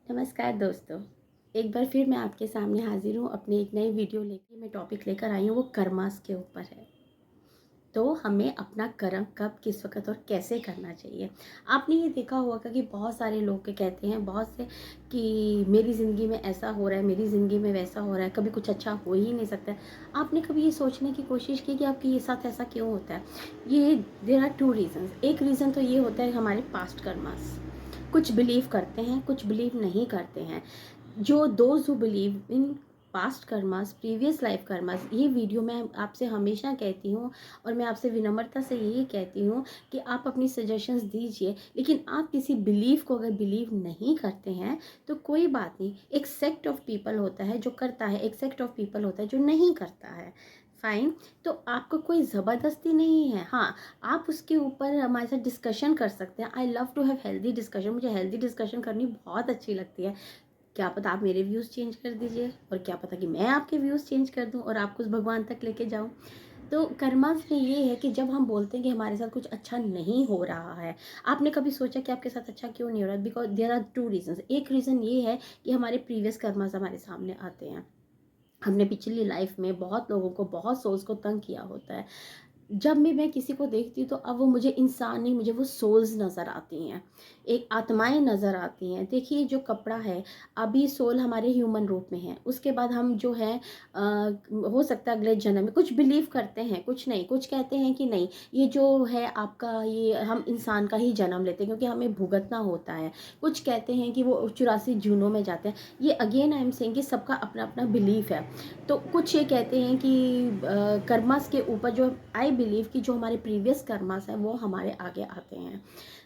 नमस्कार दोस्तों। एक बार फिर मैं आपके सामने हाज़िर हूँ अपनी एक नई वीडियो लेके। मैं टॉपिक लेकर आई हूँ, वो कर्मास के ऊपर है। तो हमें अपना कर्म कब, किस वक़्त और कैसे करना चाहिए। आपने ये देखा होगा कि बहुत सारे लोग के कहते हैं, बहुत से, कि मेरी ज़िंदगी में ऐसा हो रहा है, मेरी ज़िंदगी में वैसा हो रहा है, कभी कुछ अच्छा हो ही नहीं सकता है। आपने कभी ये सोचने की कोशिश की कि आपके ये साथ ऐसा क्यों होता है? ये देयर आर 2 रीज़न्स। एक रीज़न तो ये होता है हमारे पास्ट कर्मास। कुछ बिलीव करते हैं, कुछ बिलीव नहीं करते हैं। जो those who believe in past karmas, previous life karmas, ये वीडियो मैं आपसे हमेशा कहती हूँ और मैं आपसे विनम्रता से यही कहती हूँ कि आप अपनी सजेशंस दीजिए, लेकिन आप किसी बिलीव को अगर बिलीव नहीं करते हैं तो कोई बात नहीं। एक सेक्ट ऑफ पीपल होता है जो करता है, एक सेक्ट ऑफ पीपल होता है जो नहीं करता है। फाइन। तो आपको कोई ज़बरदस्ती नहीं है। हाँ, आप उसके ऊपर हमारे साथ डिस्कशन कर सकते हैं। I love to have healthy discussion. मुझे हेल्दी डिस्कशन करनी बहुत अच्छी लगती है। क्या पता आप मेरे व्यूज़ चेंज कर दीजिए, और क्या पता कि मैं आपके व्यूज़ चेंज कर दूं और आपको उस भगवान तक लेके जाऊं। तो कर्मास में ये है कि जब हम बोलते हैं कि हमारे साथ कुछ अच्छा नहीं हो रहा है, आपने कभी सोचा कि आपके साथ अच्छा क्यों नहीं हो रहा? Because there are 2 reasons. एक रीज़न ये है कि हमारे प्रीवियस कर्मास हमारे सामने आते हैं। हमने पिछली लाइफ में बहुत लोगों को, बहुत सोल्स को तंग किया होता है। जब भी मैं किसी को देखती हूँ तो अब वो मुझे इंसान नहीं, मुझे वो सोल्स नज़र आती हैं, एक आत्माएं नज़र आती हैं। देखिए, जो कपड़ा है, अभी सोल हमारे ह्यूमन रूप में है, उसके बाद हम जो है हो सकता है अगले जन्म में कुछ बिलीव करते हैं, कुछ नहीं, कुछ कहते हैं कि नहीं, ये जो है आपका, ये हम इंसान का ही जन्म लेते हैं क्योंकि हमें भुगतना होता है। कुछ कहते हैं कि वो 84 जूनों में जाते हैं। ये अगेन आई एम सेइंग कि सबका अपना अपना बिलीफ है। तो कुछ ये कहते हैं कि कर्मास के ऊपर, जो आई बिलीव कि जो हमारे प्रीवियस कर्मास हैं वो हमारे आगे आते हैं।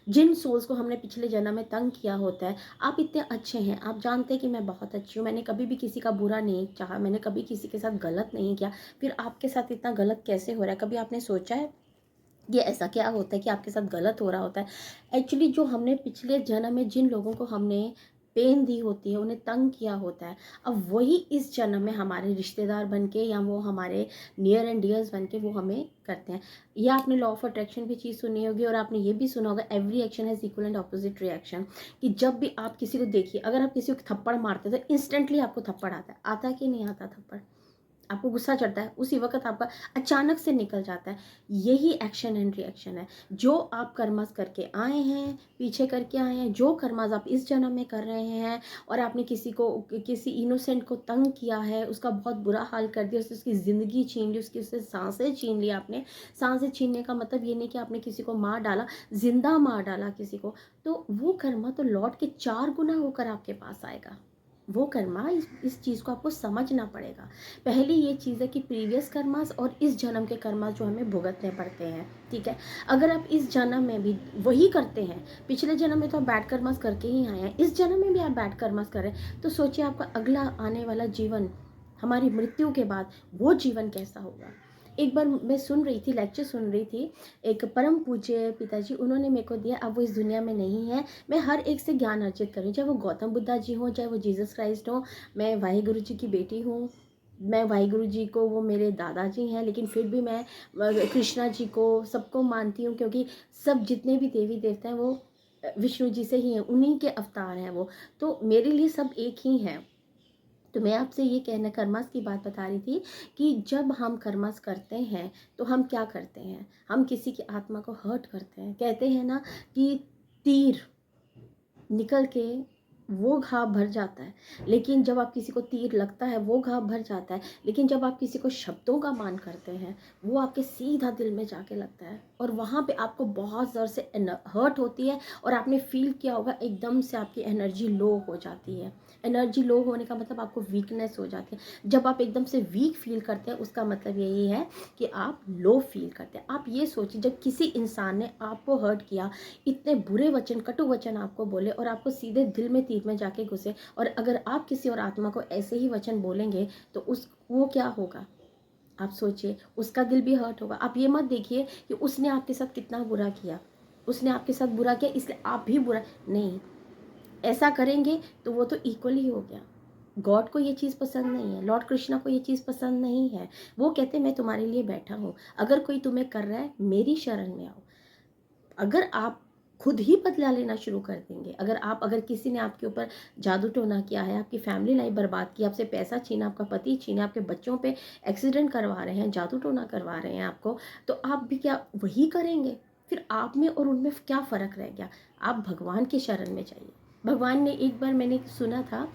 जिन सोल्स को हमने पिछले जन्म में तंग किया होता है, आप इतने अच्छे हैं, आप जानते हैं कि मैं बहुत अच्छी हूँ, मैंने कभी भी किसी का बुरा नहीं चाहा, मैंने कभी किसी के साथ गलत नहीं किया, फिर आपके साथ इतना गलत कैसे हो रहा है? कभी आपने सोचा है ये ऐसा क्या होता है कि आपके साथ गलत हो रहा होता है? एक्चुअली जो हमने पिछले जन्म में, जिन लोगों को हमने पेन दी होती है, उन्हें तंग किया होता है, अब वही इस जन्म में हमारे रिश्तेदार बन के, या वो हमारे नियर एंड डियर्स बन के वो हमें करते हैं। या आपने लॉ ऑफ अट्रैक्शन भी चीज़ सुनी होगी, और आपने ये भी सुना होगा, every action has equal and opposite reaction. कि जब भी आप किसी को देखिए, अगर आप किसी को थप्पड़ मारते हो तो इंस्टेंटली आपको थप्पड़ आता है कि नहीं आता थप्पड़? आपको गुस्सा चढ़ता है, उसी वक़्त आपका अचानक से निकल जाता है। यही एक्शन एंड रिएक्शन है। जो आप कर्मस करके आए हैं, पीछे करके आए हैं, जो कर्मस आप इस जन्म में कर रहे हैं, और आपने किसी को, किसी इनोसेंट को तंग किया है, उसका बहुत बुरा हाल कर दिया, उसकी ज़िंदगी छीन ली, उसकी उससे साँसें छीन ली आपने। साँसें छीनने का मतलब ये नहीं कि आपने किसी को मार डाला, ज़िंदा मार डाला किसी को, तो वो कर्मा तो लौट के 4 गुना होकर आपके पास आएगा। वो कर्मा, इस चीज़ को आपको समझना पड़ेगा। पहली ये चीज़ है कि प्रीवियस कर्मास और इस जन्म के कर्मास जो हमें भुगतने पड़ते हैं, ठीक है? अगर आप इस जन्म में भी वही करते हैं, पिछले जन्म में तो आप बैड कर्मास करके ही आए हैं, इस जन्म में भी आप बैड कर्मास कर रहे हैं, तो सोचिए आपका अगला आने वाला जीवन, हमारी मृत्यु के बाद, वो जीवन कैसा होगा? एक बार मैं सुन रही थी, लेक्चर सुन रही थी, एक परम पूज्य पिताजी, उन्होंने मेरे को दिया, अब वो इस दुनिया में नहीं है, मैं हर एक से ज्ञान अर्जित करूँ, चाहे वो गौतम बुद्धा जी हों, चाहे वो जीसस क्राइस्ट हों, मैं वाहिगुरु जी की बेटी हूँ, मैं वाहिगुरु जी को, वो मेरे दादाजी हैं, लेकिन फिर भी मैं कृष्णा जी को, सबको मानती हूँ, क्योंकि सब जितने भी देवी देवता हैं वो विष्णु जी से ही हैं, उन्हीं के अवतार हैं वो। तो मेरे लिए सब एक ही हैं। तो मैं आपसे ये कहना, कर्मास की बात बता रही थी कि जब हम कर्मास करते हैं तो हम क्या करते हैं? हम किसी की आत्मा को हर्ट करते हैं। कहते हैं ना कि तीर निकल के वो घाव भर जाता है, लेकिन जब आप किसी को तीर लगता है वो घाव भर जाता है, लेकिन जब आप किसी को शब्दों का मान करते हैं, वो आपके सीधा दिल में जाके लगता है, और वहाँ पे आपको बहुत ज़ोर से हर्ट होती है, और आपने फील किया होगा एकदम से आपकी एनर्जी लो हो जाती है। एनर्जी लो होने का मतलब आपको वीकनेस हो जाती है। जब आप एकदम से वीक फील करते हैं, उसका मतलब यही है कि आप लो फील करते हैं। आप ये सोचिए, जब किसी इंसान ने आपको हर्ट किया, इतने बुरे वचन, कटु वचन आपको बोले, और आपको सीधे दिल में, तीर में जाके घुसे, और अगर आप किसी और आत्मा को ऐसे ही वचन बोलेंगे तो वो क्या होगा? आप सोचिए, उसका दिल भी हर्ट होगा। आप ये मत देखिए कि उसने आपके साथ कितना बुरा किया, उसने आपके साथ बुरा किया इसलिए आप भी बुरा नहीं, ऐसा करेंगे तो वो तो इक्वल ही हो गया। गॉड को ये चीज़ पसंद नहीं है, लॉर्ड कृष्णा को ये चीज़ पसंद नहीं है। वो कहते मैं तुम्हारे लिए बैठा हूँ, अगर कोई तुम्हें कर रहा है मेरी शरण में आओ। अगर आप खुद ही बदला लेना शुरू कर देंगे। अगर किसी ने आपके ऊपर जादू टोना किया है, आपकी फैमिली लाइफ बर्बाद की, आपसे पैसा छीना, आपका पति छीना, आपके बच्चों पे एक्सीडेंट करवा रहे हैं, जादू टोना करवा रहे हैं आपको, तो आप भी क्या वही करेंगे? फिर आप में और उनमें क्या फ़र्क रह गया? आप भगवान की शरण में जाइए। भगवान ने एक बार मैंने सुना था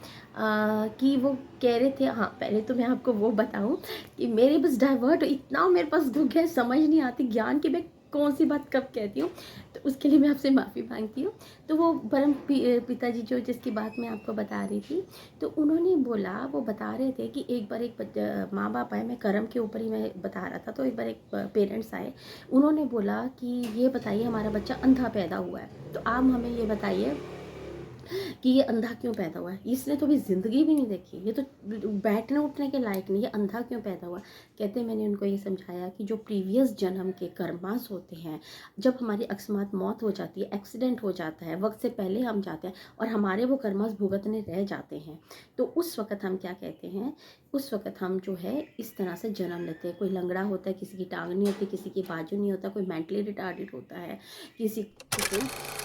कि वो कह रहे थे, हाँ, पहले तो मैं आपको वो बताऊँ कि मेरे बस डाइवर्ट इतना मेरे पास दुःख है, समझ नहीं आती ज्ञान की मैं कौन-सी बात कब कहती हूँ, तो उसके लिए मैं आपसे माफ़ी माँगती हूँ। तो वो पिताजी जो जिसकी बात मैं आपको बता रही थी, तो उन्होंने बोला, वो बता रहे थे कि एक बार माँ-बाप आए, मैं कर्म के ऊपर ही मैं बता रहा था, तो एक बार एक पेरेंट्स आए, उन्होंने बोला कि ये बताइए हमारा बच्चा अंधा पैदा हुआ है, तो आप हमें ये बताइए कि ये अंधा क्यों पैदा हुआ है? इसने तो अभी ज़िंदगी भी नहीं देखी, ये तो बैठने उठने के लायक नहीं, ये अंधा क्यों पैदा हुआ? कहते मैंने उनको ये समझाया कि जो प्रीवियस जन्म के कर्मास होते हैं, जब हमारी अकस्मात मौत हो जाती है, एक्सीडेंट हो जाता है, वक़्त से पहले हम जाते हैं और हमारे वो कर्मास भुगतने रह जाते हैं, तो उस वक़्त हम क्या कहते हैं, उस वक़्त हम जो है इस तरह से जन्म लेते हैं। कोई लंगड़ा होता है, किसी की टाँग नहीं होती, किसी की बाजू नहीं होता, कोई मेंटली रिटार्डेड होता है, किसी को